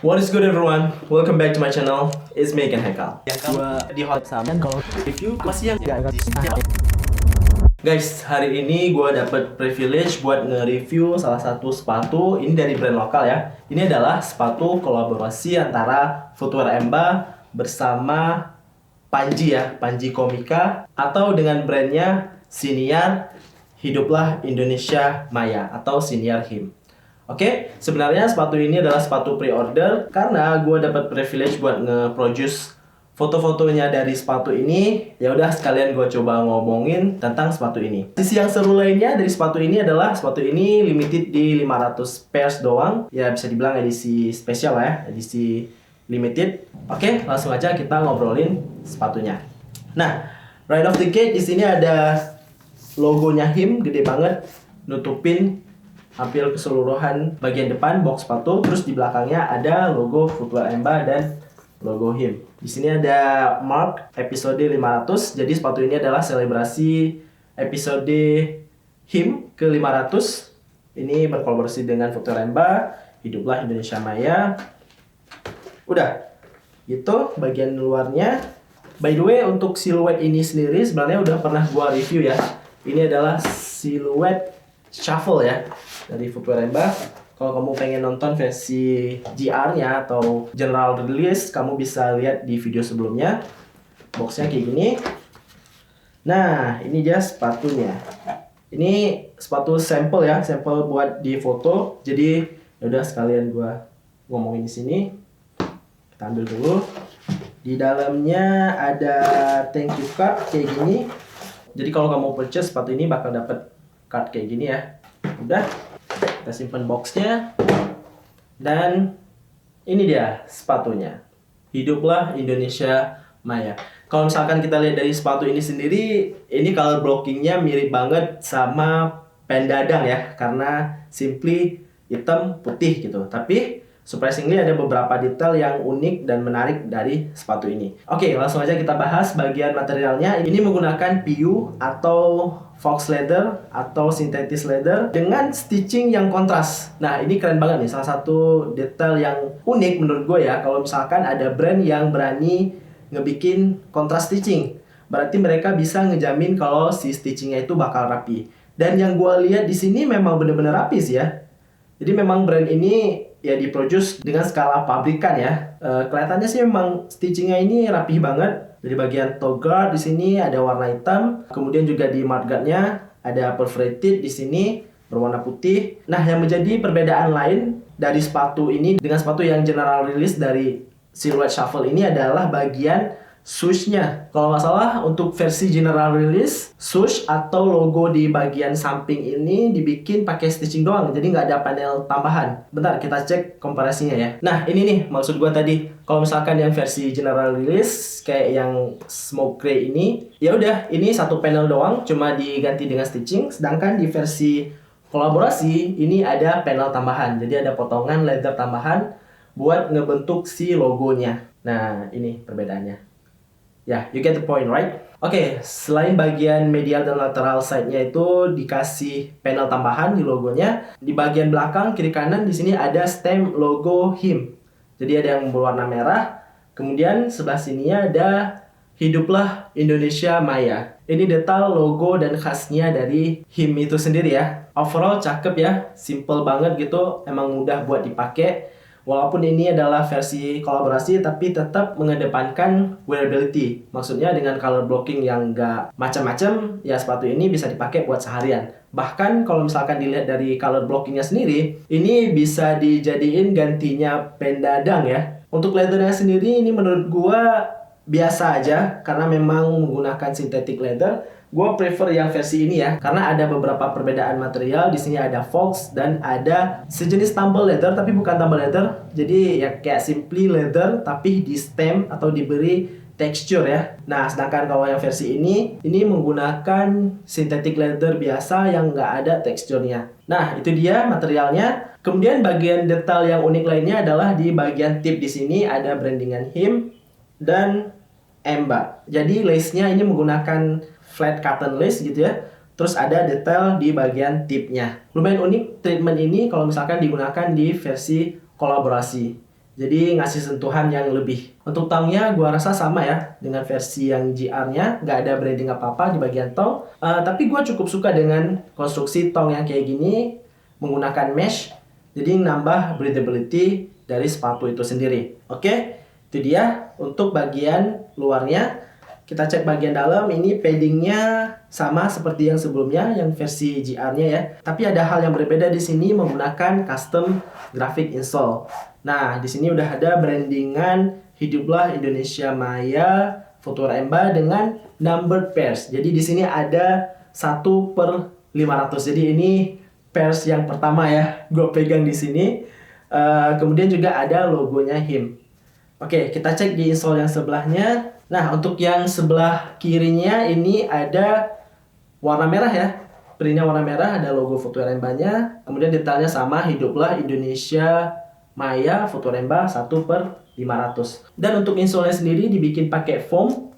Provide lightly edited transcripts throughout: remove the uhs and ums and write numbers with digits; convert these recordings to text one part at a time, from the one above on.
What is good everyone? Welcome back to my channel. It's me Ken Hekal. Yang kamu di hot sama kalau review masih yang Guys, hari ini gue dapet privilege buat nge-review salah satu sepatu. Ini dari brand lokal ya. Ini adalah sepatu kolaborasi antara Footwear Emba bersama Panji ya, Panji Komika, atau dengan brandnya Siniar Hiduplah Indonesia Maya atau Siniar HIM. Oke, sebenarnya sepatu ini adalah sepatu pre-order karena gue dapat privilege buat nge-produce foto-fotonya dari sepatu ini. Ya udah, sekalian gue coba ngomongin tentang sepatu ini. Sisi yang seru lainnya dari sepatu ini adalah sepatu ini limited di 500 pairs doang. Ya bisa dibilang edisi spesial ya, edisi limited. Oke, langsung aja kita ngobrolin sepatunya. Nah, right off the gate di sini ada logonya HIM gede banget, nutupin hampir keseluruhan bagian depan box sepatu. Terus di belakangnya ada logo Footwear Emba dan logo HIM. Di sini ada mark episode 500. Jadi sepatu ini adalah selebrasi episode HIM ke 500. Ini berkolaborasi dengan Footwear Emba, Hiduplah Indonesia Maya. Udah, itu bagian luarnya. By the way, untuk siluet ini sendiri sebenarnya udah pernah gua review ya. Ini adalah siluet shuffle ya dari Footwear Emba. Kalau kamu pengen nonton versi GR-nya atau general release, kamu bisa lihat di video sebelumnya. Boxnya kayak gini. Nah, ini dia sepatunya. Ini sepatu sampel ya, sampel buat di foto. Jadi, yaudah sekalian gua ngomongin di sini. Kita ambil dulu. Di dalamnya ada thank you card kayak gini. Jadi kalau kamu purchase sepatu ini bakal dapet card kayak gini ya. Udah, kita simpan boxnya. Dan ini dia sepatunya. Hiduplah Indonesia Maya. Kalau misalkan kita lihat dari sepatu ini sendiri, ini color blockingnya mirip banget sama pen dadang ya, karena simply hitam putih gitu. Tapi surprisingly ada beberapa detail yang unik dan menarik dari sepatu ini. Oke, langsung aja kita bahas bagian materialnya. Ini menggunakan PU atau fox leather atau synthetic leather dengan stitching yang kontras. Nah, ini keren banget nih. Salah satu detail yang unik menurut gue ya. Kalau misalkan ada brand yang berani ngebikin kontras stitching, berarti mereka bisa ngejamin kalau si stitchingnya itu bakal rapi. Dan yang gue lihat di sini memang bener-bener rapi sih ya. Jadi memang brand ini ya diproduce dengan skala pabrikan ya. Kelihatannya sih memang stitchingnya ini rapih banget. Dari bagian toe guard di sini ada warna hitam, kemudian juga di mudguardnya ada perforated di sini berwarna putih. Nah, yang menjadi perbedaan lain dari sepatu ini dengan sepatu yang general release dari Silhouette Shuffle ini adalah bagian swoosh-nya. Kalau nggak salah untuk versi general release, swoosh atau logo di bagian samping ini dibikin pakai stitching doang, jadi nggak ada panel tambahan. Bentar, kita cek komparasinya ya. Nah, ini nih maksud gua tadi. Kalau misalkan yang versi general release kayak yang smoke gray ini, ya udah ini satu panel doang, cuma diganti dengan stitching. Sedangkan di versi kolaborasi ini ada panel tambahan, jadi ada potongan leather tambahan buat ngebentuk si logonya. Nah, ini perbedaannya. Ya, you get the point, right? Oke, selain bagian medial dan lateral side-nya itu dikasih panel tambahan di logonya, di bagian belakang kiri kanan di sini ada stem logo HIM. Jadi ada yang berwarna merah, kemudian sebelah sininya ada Hiduplah Indonesia Maya. Ini detail logo dan khasnya dari HIM itu sendiri ya. Overall cakep ya, simple banget gitu, emang mudah buat dipakai. Walaupun ini adalah versi kolaborasi, tapi tetap mengedepankan wearability. Maksudnya dengan color blocking yang nggak macam-macam, ya sepatu ini bisa dipakai buat seharian. Bahkan kalau misalkan dilihat dari color blockingnya sendiri, ini bisa dijadiin gantinya pen dadang ya. Untuk leathernya sendiri ini menurut gua biasa aja, karena memang menggunakan synthetic leather. Gue prefer yang versi ini ya, karena ada beberapa perbedaan material. Di sini ada fox dan ada sejenis tumble leather, tapi bukan tumble leather. Jadi ya kayak simply leather, tapi di stem atau diberi texture ya. Nah, sedangkan kalau yang versi ini menggunakan synthetic leather biasa yang nggak ada teksturnya. Nah, itu dia materialnya. Kemudian bagian detail yang unik lainnya adalah di bagian tip di sini ada brandingan HIM dan Emba. Jadi lace-nya ini menggunakan flat cotton lace gitu ya. Terus ada detail di bagian tipnya. Lumayan unik treatment ini kalau misalkan digunakan di versi kolaborasi. Jadi ngasih sentuhan yang lebih. Untuk tongnya gua rasa sama ya dengan versi yang GR-nya, nggak ada branding apa-apa di bagian tong. Tapi gua cukup suka dengan konstruksi tong yang kayak gini menggunakan mesh. Jadi nambah breathability dari sepatu itu sendiri. Oke, itu dia untuk bagian luarnya. Kita cek bagian dalam, ini paddingnya sama seperti yang sebelumnya, yang versi GR-nya ya. Tapi ada hal yang berbeda di sini menggunakan custom graphic insole. Nah, di sini udah ada brandingan Hiduplah Indonesia Maya Footwear Emba dengan numbered pairs. Jadi di sini ada 1/500. Jadi ini pairs yang pertama ya, gue pegang di sini. Kemudian juga ada logonya HIM. Oke, kita cek di insole yang sebelahnya. Nah, untuk yang sebelah kirinya ini ada warna merah ya. Printnya warna merah, ada logo Footwear Emba-nya. Kemudian detailnya sama, Hiduplah Indonesia Maya Footwear Emba 1/500. Dan untuk insole-nya sendiri dibikin pakai foam.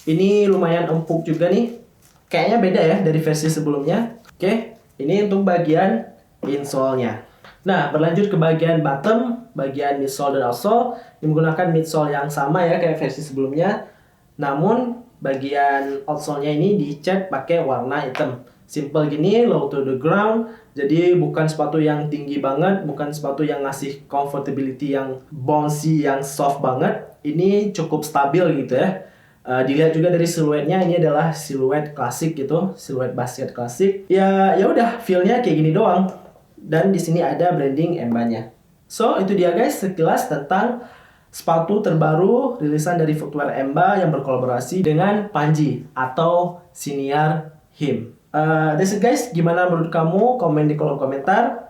Ini lumayan empuk juga nih. Kayaknya beda ya dari versi sebelumnya. Oke, ini untuk bagian insole-nya. Nah, berlanjut ke bagian bottom, bagian midsole dan outsole. Ini menggunakan midsole yang sama ya kayak versi sebelumnya. Namun, bagian outsole-nya ini dicat pakai warna hitam. Simple gini, low to the ground. Jadi bukan sepatu yang tinggi banget, bukan sepatu yang ngasih comfortability yang bouncy, yang soft banget. Ini cukup stabil gitu ya. Dilihat juga dari siluetnya, ini adalah siluet klasik gitu, siluet basket klasik. Ya udah, feel-nya kayak gini doang. Dan di sini ada branding Emba-nya. So, itu dia guys sekilas tentang sepatu terbaru rilisan dari Footwear Emba yang berkolaborasi dengan Panji atau siniar HIM. That's it guys, gimana menurut kamu? Komen di kolom komentar.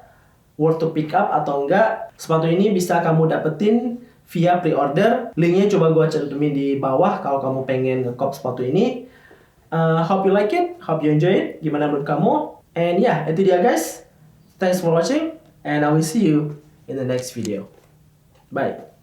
Worth to pick up atau enggak? Sepatu ini bisa kamu dapetin via pre-order. Linknya coba gua cantumin di bawah kalau kamu pengen ngekop sepatu ini. Hope you like it, hope you enjoy it. Gimana menurut kamu? And yeah, itu dia guys. Thanks for watching, and I will see you in the next video. Bye.